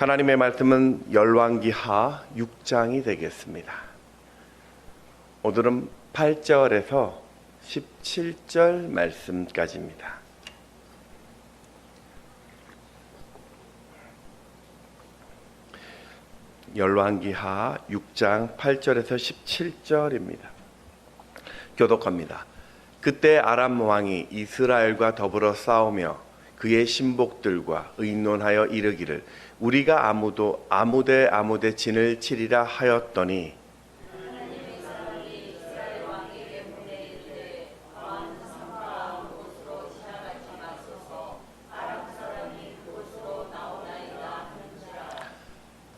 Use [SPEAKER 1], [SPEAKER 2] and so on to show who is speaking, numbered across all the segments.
[SPEAKER 1] 하나님의 말씀은 열왕기하 6장이 되겠습니다. 오늘은 8절에서 17절 말씀까지입니다. 열왕기하 6장 8절에서 17절입니다. 교독합니다. 그때 아람 왕이 이스라엘과 더불어 싸우며 그의 신복들과 의논하여 이르기를 우리가 아무데 진을 치리라 하였더니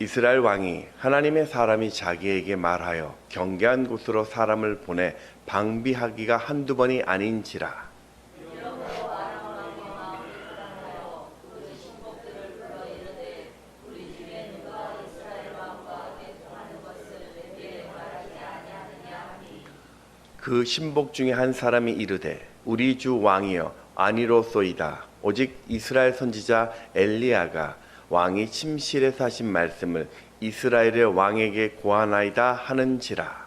[SPEAKER 1] 이스라엘 왕이 하나님의 사람이 자기에게 말하여 경계한 곳으로 사람을 보내 방비하기가 한두 번이 아닌지라. 그 신복 중에 한 사람이 이르되 우리 주 왕이여 아니로소이다. 오직 이스라엘 선지자 엘리야가 왕이 침실에서 하신 말씀을 이스라엘의 왕에게 고하나이다 하는지라.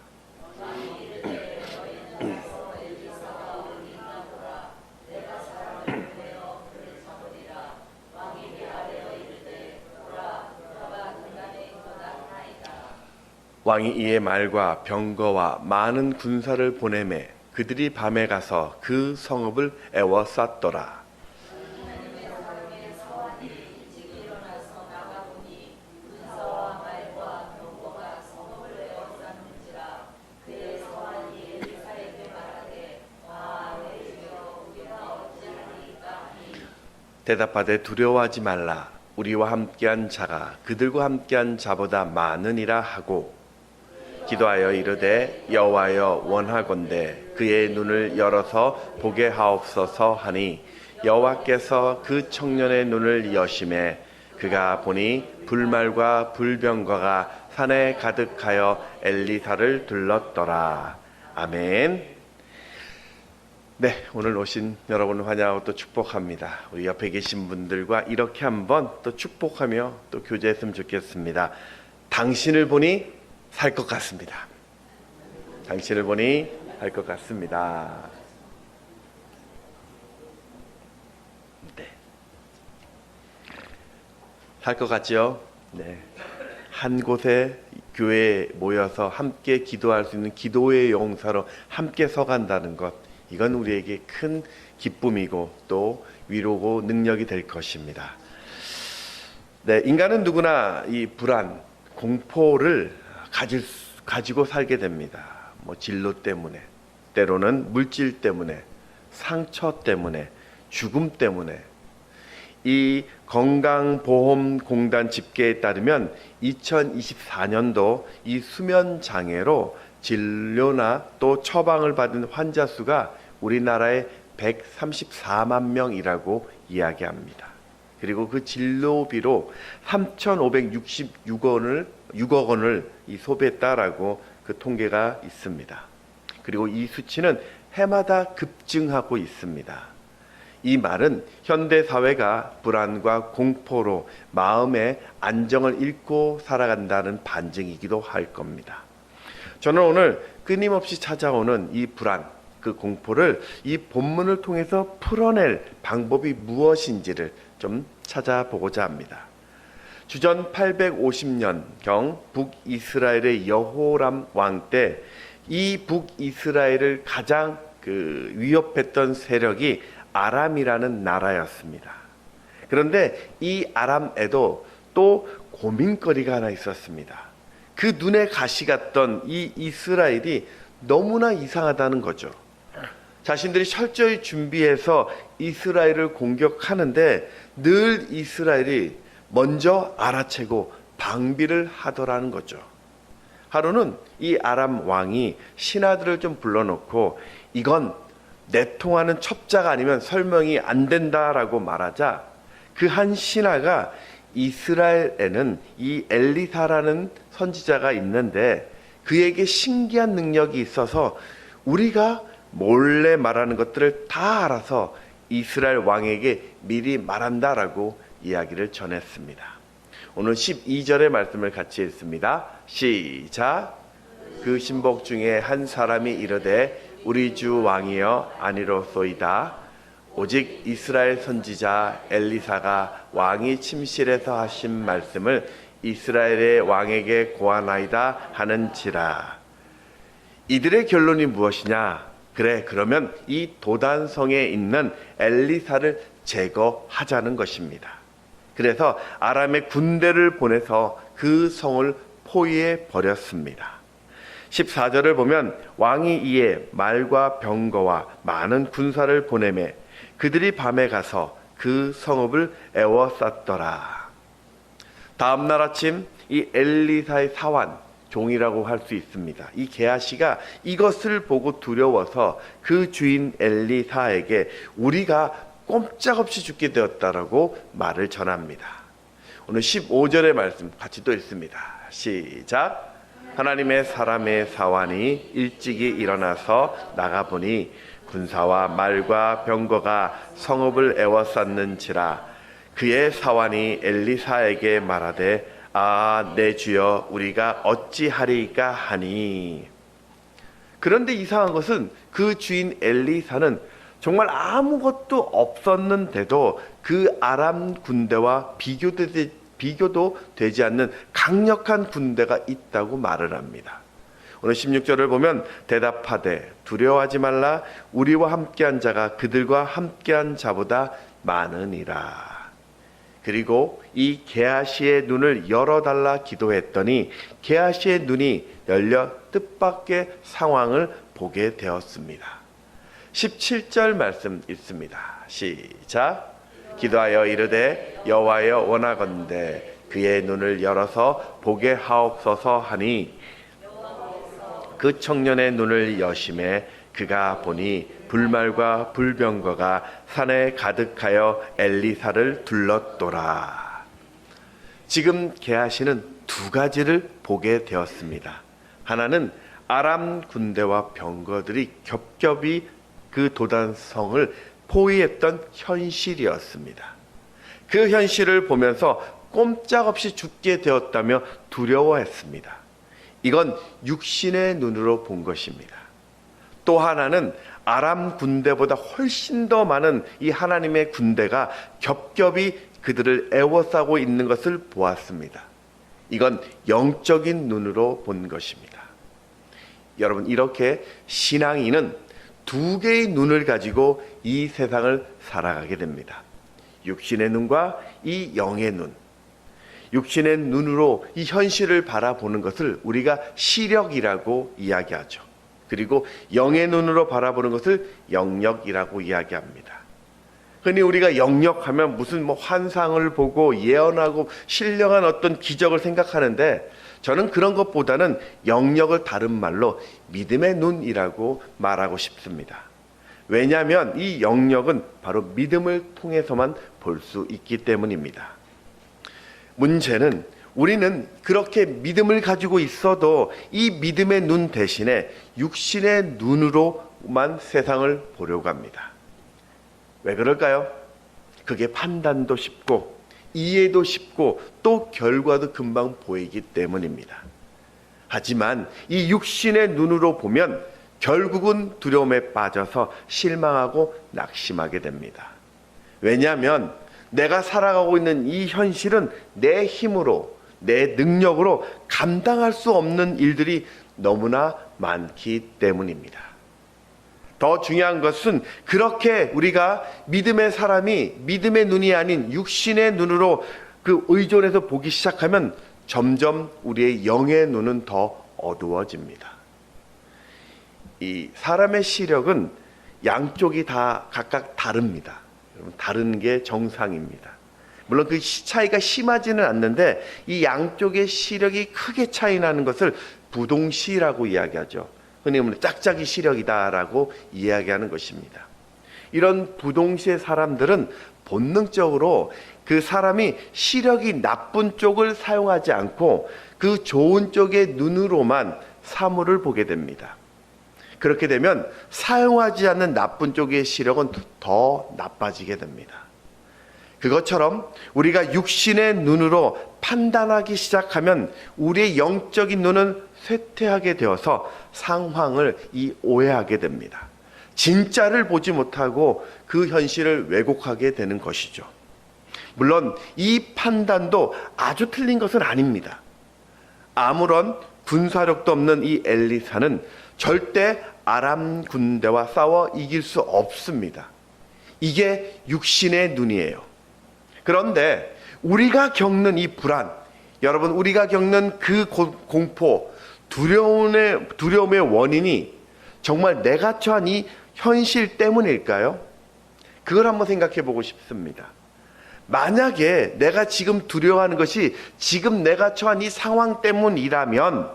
[SPEAKER 1] 왕이 이에 말과 병거와 많은 군사를 보내매 그들이 밤에 가서 그 성읍을 에워쌌더라. 대답하되 두려워하지 말라. 우리와 함께한 자가 그들과 함께한 자보다 많으니라 하고 기도하여 이르되 여호와여 원하건대 그의 눈을 열어서 보게 하옵소서 하니 여호와께서 그 청년의 눈을 여심해 그가 보니 불말과 불병거가 산에 가득하여 엘리사를 둘렀더라. 아멘. 네, 오늘 오신 여러분을 환영하고 또 축복합니다. 우리 옆에 계신 분들과 이렇게 한번 또 축복하며 또 교제했으면 좋겠습니다. 당신을 보니 살 것 같습니다. 당신을 보니 살 것 같습니다. 네. 살 것 같죠? 네. 한 곳에 교회에 모여서 함께 기도할 수 있는 기도의 용사로 함께 서간다는 것, 이건 우리에게 큰 기쁨이고 또 위로고 능력이 될 것입니다. 네, 인간은 누구나 이 불안, 공포를 가지고 살게 됩니다. 뭐 진로 때문에, 때로는 물질 때문에, 상처 때문에, 죽음 때문에. 이 건강보험공단 집계에 따르면 2024년도 이 수면 장애로 진료나 또 처방을 받은 환자 수가 우리나라에 134만 명이라고 이야기합니다. 그리고 그 진료비로 3,566억 원을 소비했다라고 그 통계가 있습니다. 그리고 이 수치는 해마다 급증하고 있습니다. 이 말은 현대 사회가 불안과 공포로 마음의 안정을 잃고 살아간다는 반증이기도 할 겁니다. 저는 오늘 끊임없이 찾아오는 이 불안, 그 공포를 이 본문을 통해서 풀어낼 방법이 무엇인지를 좀 찾아보고자 합니다. 주전 850년경 북이스라엘의 여호람 왕 때 이 북이스라엘을 가장 위협했던 세력이 아람이라는 나라였습니다. 그런데 이 아람에도 또 고민거리가 하나 있었습니다. 그 눈에 가시 같던 이 이스라엘이 너무나 이상하다는 거죠. 자신들이 철저히 준비해서 이스라엘을 공격하는데 늘 이스라엘이 먼저 알아채고 방비를 하더라는 거죠. 하루는 이 아람 왕이 신하들을 좀 불러놓고 이건 내통하는 첩자가 아니면 설명이 안 된다라고 말하자 그 한 신하가 이스라엘에는 이 엘리사라는 선지자가 있는데 그에게 신기한 능력이 있어서 우리가 몰래 말하는 것들을 다 알아서 이스라엘 왕에게 미리 말한다라고 이야기를 전했습니다. 오늘 12절의 말씀을 같이 읽습니다. 시작. 그 신복 중에 한 사람이 이르되 우리 주 왕이여 아니로소이다. 오직 이스라엘 선지자 엘리사가 왕이 침실에서 하신 말씀을 이스라엘의 왕에게 고하나이다 하는지라. 이들의 결론이 무엇이냐? 그래, 그러면 이 도단성에 있는 엘리사를 제거하자는 것입니다. 그래서 아람의 군대를 보내서 그 성을 포위해 버렸습니다. 14절을 보면 왕이 이에 말과 병거와 많은 군사를 보내매 그들이 밤에 가서 그 성읍을 에워쌌더라. 다음 날 아침 이 엘리사의 사환, 종이라고 할 수 있습니다. 이 게하시가 이것을 보고 두려워서 그 주인 엘리사에게 우리가 꼼짝없이 죽게 되었다라고 말을 전합니다. 오늘 15절의 말씀 같이 또 읽습니다. 시작. 하나님의 사람의 사환이 일찍이 일어나서 나가보니 군사와 말과 병거가 성읍을 에워쌌는지라. 그의 사환이 엘리사에게 말하되 아, 내 주여, 우리가 어찌하리까 하니. 그런데 이상한 것은 그 주인 엘리사는 정말 아무것도 없었는데도 그 아람 군대와 비교도 되지 않는 강력한 군대가 있다고 말을 합니다. 오늘 16절을 보면 대답하되 두려워하지 말라. 우리와 함께한 자가 그들과 함께한 자보다 많으니라. 그리고 이 게하시의 눈을 열어달라 기도했더니 게하시의 눈이 열려 뜻밖의 상황을 보게 되었습니다. 17절 말씀 읽습니다. 시작. 기도하여 이르되 여호와여 원하건대 그의 눈을 열어서 보게 하옵소서 하니 그 청년의 눈을 여심해 그가 보니 불말과 불병거가 산에 가득하여 엘리사를 둘렀더라. 지금 게하시는 두 가지를 보게 되었습니다. 하나는 아람 군대와 병거들이 겹겹이 그 도단성을 포위했던 현실이었습니다. 그 현실을 보면서 꼼짝없이 죽게 되었다며 두려워했습니다. 이건 육신의 눈으로 본 것입니다. 또 하나는 아람 군대보다 훨씬 더 많은 이 하나님의 군대가 겹겹이 그들을 에워싸고 있는 것을 보았습니다. 이건 영적인 눈으로 본 것입니다. 여러분, 이렇게 신앙인은 두 개의 눈을 가지고 이 세상을 살아가게 됩니다. 육신의 눈과 이 영의 눈. 육신의 눈으로 이 현실을 바라보는 것을 우리가 시력이라고 이야기하죠. 그리고 영의 눈으로 바라보는 것을 영력이라고 이야기합니다. 흔히 우리가 영력하면 무슨 환상을 보고 예언하고 신령한 어떤 기적을 생각하는데 저는 그런 것보다는 영력을 다른 말로 믿음의 눈이라고 말하고 싶습니다. 왜냐하면 이 영력은 바로 믿음을 통해서만 볼 수 있기 때문입니다. 문제는 우리는 그렇게 믿음을 가지고 있어도 이 믿음의 눈 대신에 육신의 눈으로만 세상을 보려고 합니다. 왜 그럴까요? 그게 판단도 쉽고 이해도 쉽고 또 결과도 금방 보이기 때문입니다. 하지만 이 육신의 눈으로 보면 결국은 두려움에 빠져서 실망하고 낙심하게 됩니다. 왜냐하면 내가 살아가고 있는 이 현실은 내 힘으로, 내 능력으로 감당할 수 없는 일들이 너무나 많기 때문입니다. 더 중요한 것은 그렇게 우리가 믿음의 사람이 믿음의 눈이 아닌 육신의 눈으로 그 의존해서 보기 시작하면 점점 우리의 영의 눈은 더 어두워집니다. 이 사람의 시력은 양쪽이 다 각각 다릅니다. 다른 게 정상입니다. 물론 그 차이가 심하지는 않는데 이 양쪽의 시력이 크게 차이 나는 것을 부동시라고 이야기하죠. 흔히 말하면 짝짝이 시력이다라고 이야기하는 것입니다. 이런 부동시의 사람들은 본능적으로 그 사람이 시력이 나쁜 쪽을 사용하지 않고 그 좋은 쪽의 눈으로만 사물을 보게 됩니다. 그렇게 되면 사용하지 않는 나쁜 쪽의 시력은 더 나빠지게 됩니다. 그것처럼 우리가 육신의 눈으로 판단하기 시작하면 우리의 영적인 눈은 쇠퇴하게 되어서 상황을 오해하게 됩니다. 진짜를 보지 못하고 그 현실을 왜곡하게 되는 것이죠. 물론 이 판단도 아주 틀린 것은 아닙니다. 아무런 군사력도 없는 이 엘리사는 절대 아람 군대와 싸워 이길 수 없습니다. 이게 육신의 눈이에요. 그런데 우리가 겪는 이 불안, 여러분, 우리가 겪는 그 공포, 두려움의 원인이 정말 내가 처한 이 현실 때문일까요? 그걸 한번 생각해 보고 싶습니다. 만약에 내가 지금 두려워하는 것이 지금 내가 처한 이 상황 때문이라면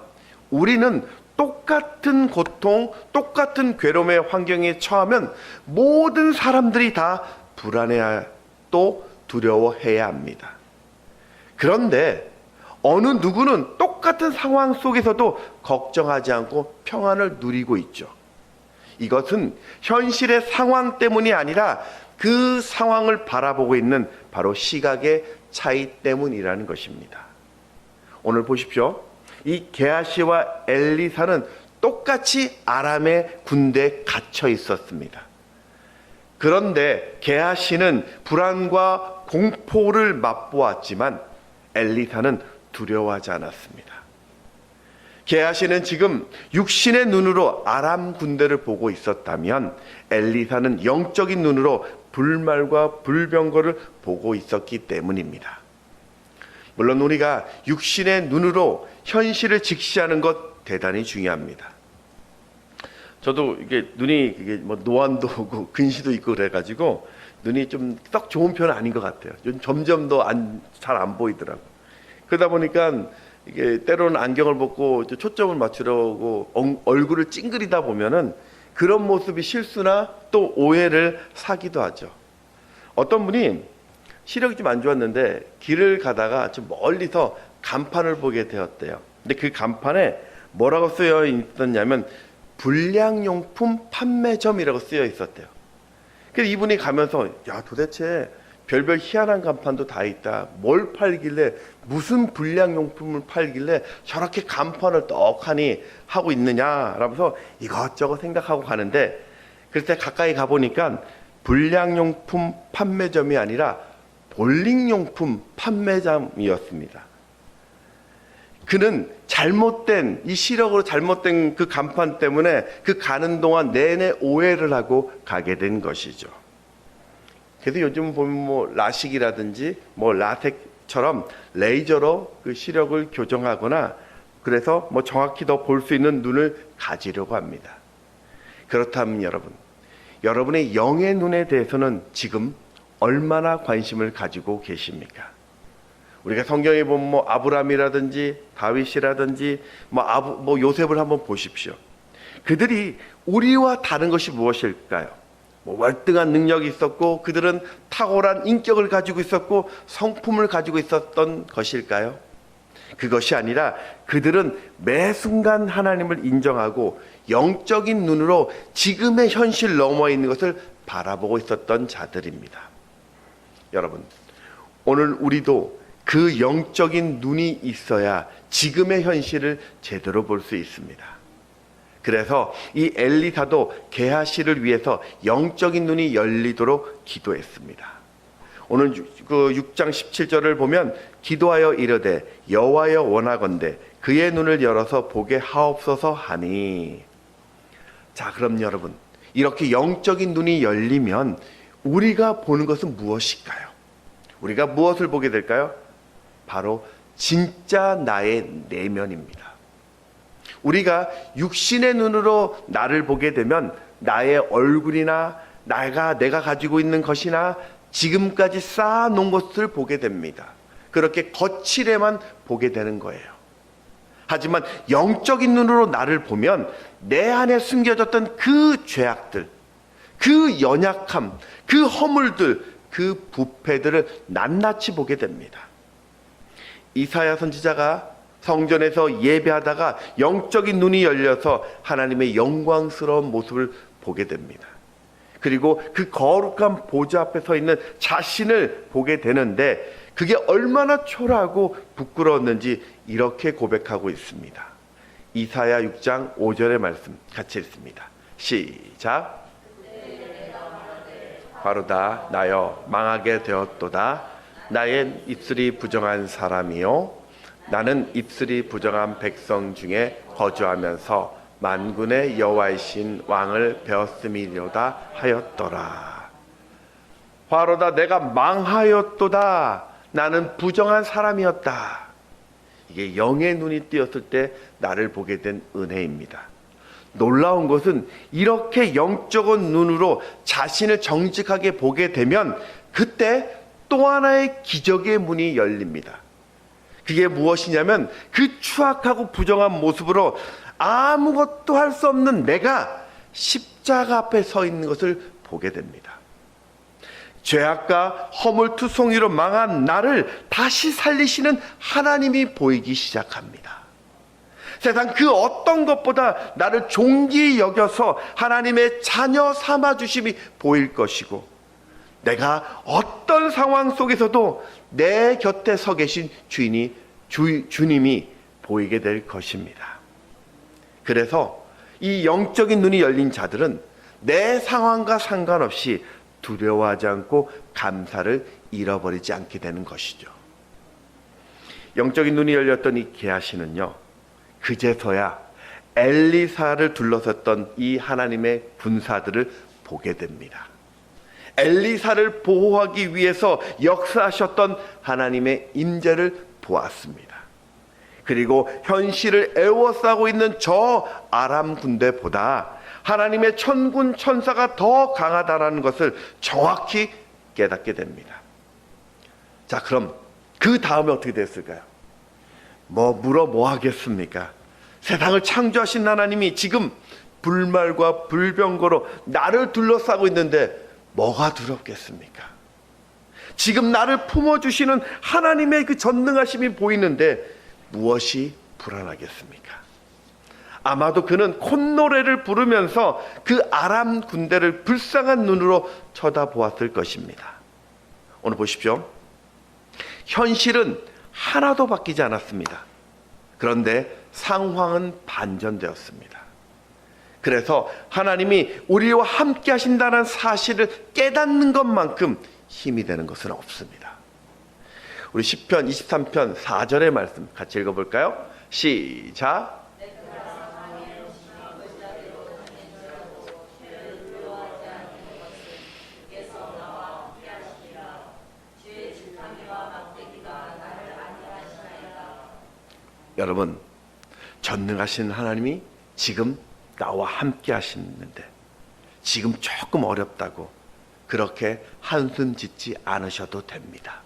[SPEAKER 1] 우리는 똑같은 고통, 똑같은 괴로움의 환경에 처하면 모든 사람들이 다 불안해야 또 두려워해야 합니다. 그런데 어느 누구는 똑같은 상황 속에서도 걱정하지 않고 평안을 누리고 있죠. 이것은 현실의 상황 때문이 아니라 그 상황을 바라보고 있는 바로 시각의 차이 때문이라는 것입니다. 오늘 보십시오. 이 게하시와 엘리사는 똑같이 아람의 군대에 갇혀 있었습니다. 그런데 게하시는 불안과 공포를 맛보았지만 엘리사는 두려워하지 않았습니다. 게하시는 지금 육신의 눈으로 아람 군대를 보고 있었다면 엘리사는 영적인 눈으로 불말과 불병거를 보고 있었기 때문입니다. 물론 우리가 육신의 눈으로 현실을 직시하는 것 대단히 중요합니다. 저도 이게 눈이 이게 뭐 노안도 오고 근시도 있고 그래가지고 눈이 좀 썩 좋은 편은 아닌 것 같아요. 요즘 점점 더 잘 안 보이더라고. 그러다 보니까 이게 때로는 안경을 벗고 초점을 맞추려고 얼굴을 찡그리다 보면은 그런 모습이 실수나 또 오해를 사기도 하죠. 어떤 분이 시력이 좀 안 좋았는데 길을 가다가 좀 멀리서 간판을 보게 되었대요. 근데 그 간판에 뭐라고 쓰여 있었냐면 불량용품 판매점이라고 쓰여 있었대요. 그래서 이분이 가면서 야, 도대체 별별 희한한 간판도 다 있다. 뭘 팔길래, 무슨 불량용품을 팔길래 저렇게 간판을 떡하니 하고 있느냐라면서 이것저것 생각하고 가는데, 그때 가까이 가보니까 불량용품 판매점이 아니라 볼링용품 판매점이었습니다. 그는 잘못된, 이 시력으로 잘못된 그 간판 때문에 그 가는 동안 내내 오해를 하고 가게 된 것이죠. 그래서 요즘 보면 뭐 라식이라든지 뭐 라텍처럼 레이저로 그 시력을 교정하거나 그래서 뭐 정확히 더 볼 수 있는 눈을 가지려고 합니다. 그렇다면 여러분의 영의 눈에 대해서는 지금 얼마나 관심을 가지고 계십니까? 우리가 성경에 보면 뭐 아브라함이라든지 다윗이라든지 뭐 요셉을 한번 보십시오. 그들이 우리와 다른 것이 무엇일까요? 뭐 월등한 능력이 있었고 그들은 탁월한 인격을 가지고 있었고 성품을 가지고 있었던 것일까요? 그것이 아니라 그들은 매 순간 하나님을 인정하고 영적인 눈으로 지금의 현실 너머에 있는 것을 바라보고 있었던 자들입니다. 여러분, 오늘 우리도 그 영적인 눈이 있어야 지금의 현실을 제대로 볼 수 있습니다. 그래서 이 엘리사도 게하시를 위해서 영적인 눈이 열리도록 기도했습니다. 오늘 그 6장 17절을 보면 기도하여 이르되 여호와여 원하건대 그의 눈을 열어서 보게 하옵소서 하니. 자, 그럼 여러분, 이렇게 영적인 눈이 열리면 우리가 보는 것은 무엇일까요? 우리가 무엇을 보게 될까요? 바로 진짜 나의 내면입니다. 우리가 육신의 눈으로 나를 보게 되면 나의 얼굴이나 내가 가지고 있는 것이나 지금까지 쌓아놓은 것을 보게 됩니다. 그렇게 거칠에만 보게 되는 거예요. 하지만 영적인 눈으로 나를 보면 내 안에 숨겨졌던 그 죄악들, 그 연약함, 그 허물들, 그 부패들을 낱낱이 보게 됩니다. 이사야 선지자가 성전에서 예배하다가 영적인 눈이 열려서 하나님의 영광스러운 모습을 보게 됩니다. 그리고 그 거룩한 보좌 앞에 서 있는 자신을 보게 되는데 그게 얼마나 초라하고 부끄러웠는지 이렇게 고백하고 있습니다. 이사야 6장 5절의 말씀 같이 읽습니다. 시작. 바로다 나여 망하게 되었도다. 나의 입술이 부정한 사람이요 나는 입술이 부정한 백성 중에 거주하면서 만군의 여호와이신 왕을 배웠음이로다 하였더라. 바로다 내가 망하였도다. 나는 부정한 사람이었다. 이게 영의 눈이 띄었을 때 나를 보게 된 은혜입니다. 놀라운 것은 이렇게 영적인 눈으로 자신을 정직하게 보게 되면 그때 또 하나의 기적의 문이 열립니다. 그게 무엇이냐면 그 추악하고 부정한 모습으로 아무것도 할 수 없는 내가 십자가 앞에 서 있는 것을 보게 됩니다. 죄악과 허물투성이로 망한 나를 다시 살리시는 하나님이 보이기 시작합니다. 세상 그 어떤 것보다 나를 존귀히 여겨서 하나님의 자녀 삼아주심이 보일 것이고 내가 어떤 상황 속에서도 내 곁에 서 계신 주님이 보이게 될 것입니다. 그래서 이 영적인 눈이 열린 자들은 내 상황과 상관없이 두려워하지 않고 감사를 잃어버리지 않게 되는 것이죠. 영적인 눈이 열렸던 이 게하시는요, 그제서야 엘리사를 둘러섰던 이 하나님의 군사들을 보게 됩니다. 엘리사를 보호하기 위해서 역사하셨던 하나님의 임재를 보았습니다. 그리고 현실을 애워싸고 있는 저 아람 군대보다 하나님의 천군 천사가 더 강하다라는 것을 정확히 깨닫게 됩니다. 자, 그럼 그 다음에 어떻게 됐을까요? 뭐 하겠습니까? 세상을 창조하신 하나님이 지금 불말과 불병거로 나를 둘러싸고 있는데 뭐가 두렵겠습니까? 지금 나를 품어주시는 하나님의 그 전능하심이 보이는데 무엇이 불안하겠습니까? 아마도 그는 콧노래를 부르면서 그 아람 군대를 불쌍한 눈으로 쳐다보았을 것입니다. 오늘 보십시오. 현실은 하나도 바뀌지 않았습니다. 그런데 상황은 반전되었습니다. 그래서 하나님이 우리와 함께 하신다는 사실을 깨닫는 것만큼 힘이 되는 것은 없습니다. 우리 시편 23편 4절의 말씀 같이 읽어볼까요? 시작. 여러분, 전능하신 하나님이 지금 나와 함께 하시는데 지금 조금 어렵다고 그렇게 한숨 짓지 않으셔도 됩니다.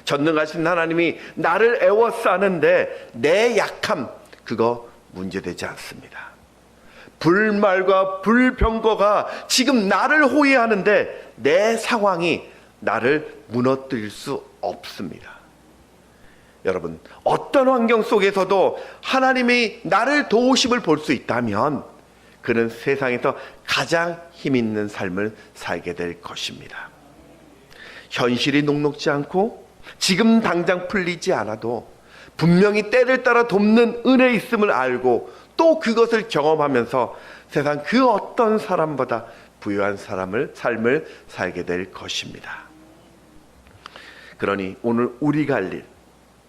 [SPEAKER 1] 전능하신 하나님이 나를 애워싸는데 내 약함 그거 문제되지 않습니다. 불말과 불병거가 지금 나를 호위하는데 내 상황이 나를 무너뜨릴 수 없습니다. 여러분, 어떤 환경 속에서도 하나님이 나를 도우심을 볼 수 있다면 그는 세상에서 가장 힘 있는 삶을 살게 될 것입니다. 현실이 녹록지 않고 지금 당장 풀리지 않아도 분명히 때를 따라 돕는 은혜 있음을 알고 또 그것을 경험하면서 세상 그 어떤 사람보다 부유한 삶을 살게 될 것입니다. 그러니 오늘 우리가 할 일,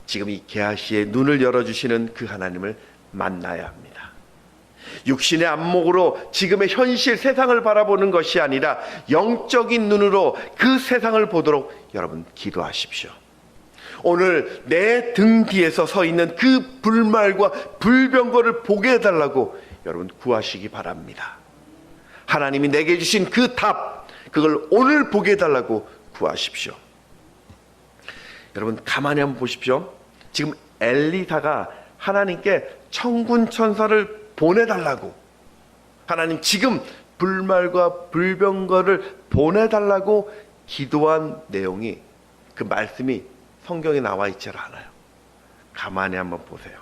[SPEAKER 1] 지금 이 게하시의 눈을 열어주시는 그 하나님을 만나야 합니다. 육신의 안목으로 지금의 현실 세상을 바라보는 것이 아니라 영적인 눈으로 그 세상을 보도록 여러분 기도하십시오. 오늘 내 등 뒤에서 서 있는 그 불말과 불병거를 보게 해달라고 여러분 구하시기 바랍니다. 하나님이 내게 주신 그 답, 그걸 오늘 보게 해달라고 구하십시오. 여러분 가만히 한번 보십시오. 지금 엘리사가 하나님께 천군 천사를 보내달라고, 하나님 지금 불말과 불병거를 보내달라고 기도한 내용이, 그 말씀이 성경에 나와 있지 않아요. 가만히 한번 보세요.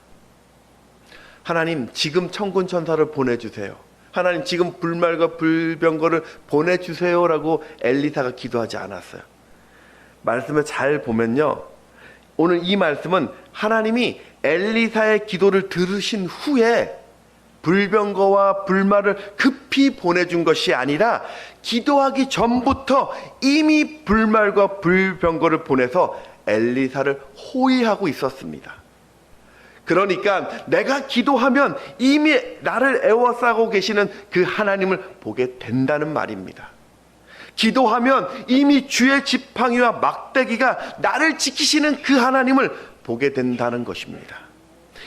[SPEAKER 1] 하나님 지금 천군 천사를 보내주세요. 하나님 지금 불말과 불병거를 보내주세요라고 엘리사가 기도하지 않았어요. 말씀을 잘 보면요, 오늘 이 말씀은 하나님이 엘리사의 기도를 들으신 후에 불병거와 불말을 급히 보내준 것이 아니라 기도하기 전부터 이미 불말과 불병거를 보내서 엘리사를 호위하고 있었습니다. 그러니까 내가 기도하면 이미 나를 애워싸고 계시는 그 하나님을 보게 된다는 말입니다. 기도하면 이미 주의 지팡이와 막대기가 나를 지키시는 그 하나님을 보게 된다는 것입니다.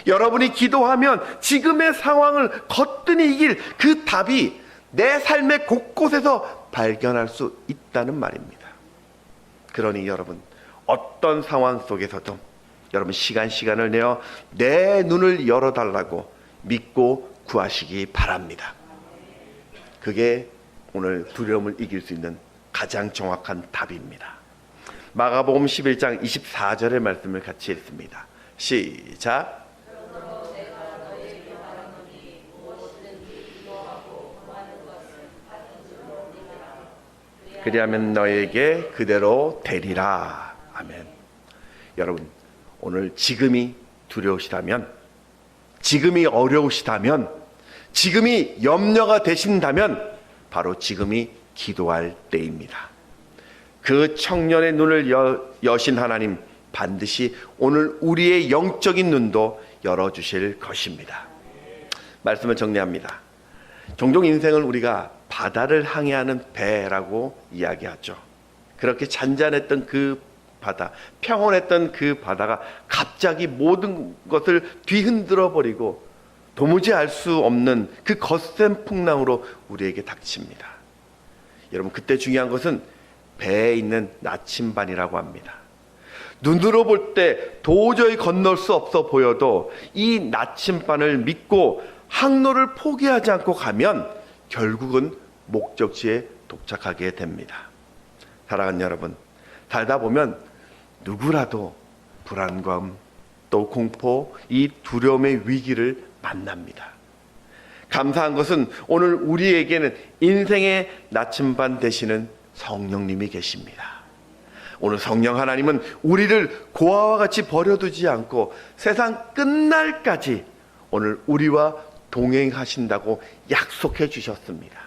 [SPEAKER 1] 여러분이 기도하면 지금의 상황을 거뜬히 이길 그 답이 내 삶의 곳곳에서 발견할 수 있다는 말입니다. 그러니 여러분, 어떤 상황 속에서도 여러분 시간을 내어 내 눈을 열어달라고 믿고 구하시기 바랍니다. 그게 오늘 두려움을 이길 수 있는 가장 정확한 답입니다. 마가복음 11장 24절의 말씀을 같이 읽습니다. 시작. 그리하면 너에게 그대로 되리라. 아멘. 여러분, 오늘 지금이 두려우시다면, 지금이 어려우시다면, 지금이 염려가 되신다면 바로 지금이 기도할 때입니다. 그 청년의 눈을 여신 하나님 반드시 오늘 우리의 영적인 눈도 열어주실 것입니다. 말씀을 정리합니다. 종종 인생을 우리가 바다를 항해하는 배라고 이야기하죠. 그렇게 잔잔했던 그 바다, 평온했던 그 바다가 갑자기 모든 것을 뒤흔들어 버리고 도무지 알 수 없는 그 거센 풍랑으로 우리에게 닥칩니다. 여러분, 그때 중요한 것은 배에 있는 나침반이라고 합니다. 눈으로 볼 때 도저히 건널 수 없어 보여도 이 나침반을 믿고 항로를 포기하지 않고 가면 결국은 목적지에 도착하게 됩니다. 사랑하는 여러분, 살다 보면 누구라도 불안감, 또 공포, 이 두려움의 위기를 만납니다. 감사한 것은 오늘 우리에게는 인생의 나침반 되시는 성령님이 계십니다. 오늘 성령 하나님은 우리를 고아와 같이 버려두지 않고 세상 끝날까지 오늘 우리와 동행하신다고 약속해 주셨습니다.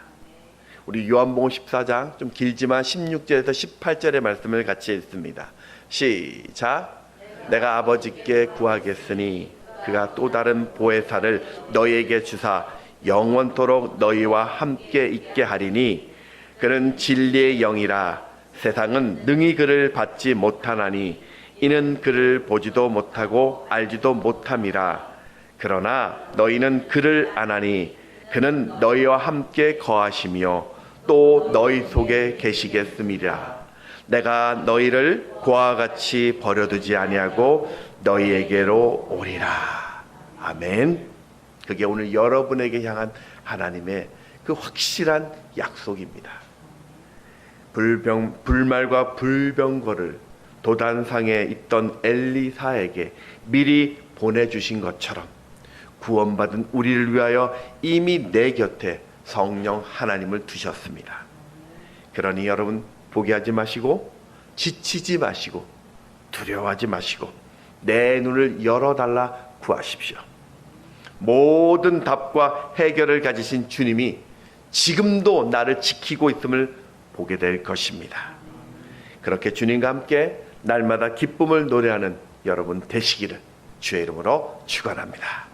[SPEAKER 1] 우리 요한복음 14장, 좀 길지만 16절에서 18절의 말씀을 같이 읽습니다. 시작. 내가 아버지께 구하겠으니 그가 또 다른 보혜사를 너희에게 주사 영원토록 너희와 함께 있게 하리니 그는 진리의 영이라. 세상은 능히 그를 받지 못하나니 이는 그를 보지도 못하고 알지도 못함이라. 그러나 너희는 그를 아나니 그는 너희와 함께 거하시며 또 너희 속에 계시겠음이라. 내가 너희를 고아와 같이 버려두지 아니하고 너희에게로 오리라. 아멘. 그게 오늘 여러분에게 향한 하나님의 그 확실한 약속입니다. 불말과 불병거를 도단상에 있던 엘리사에게 미리 보내주신 것처럼 구원받은 우리를 위하여 이미 내 곁에 성령 하나님을 두셨습니다. 그러니 여러분, 포기하지 마시고 지치지 마시고 두려워하지 마시고 내 눈을 열어달라 구하십시오. 모든 답과 해결을 가지신 주님이 지금도 나를 지키고 있음을 보게 될 것입니다. 그렇게 주님과 함께 날마다 기쁨을 노래하는 여러분 되시기를 주의 이름으로 축원합니다.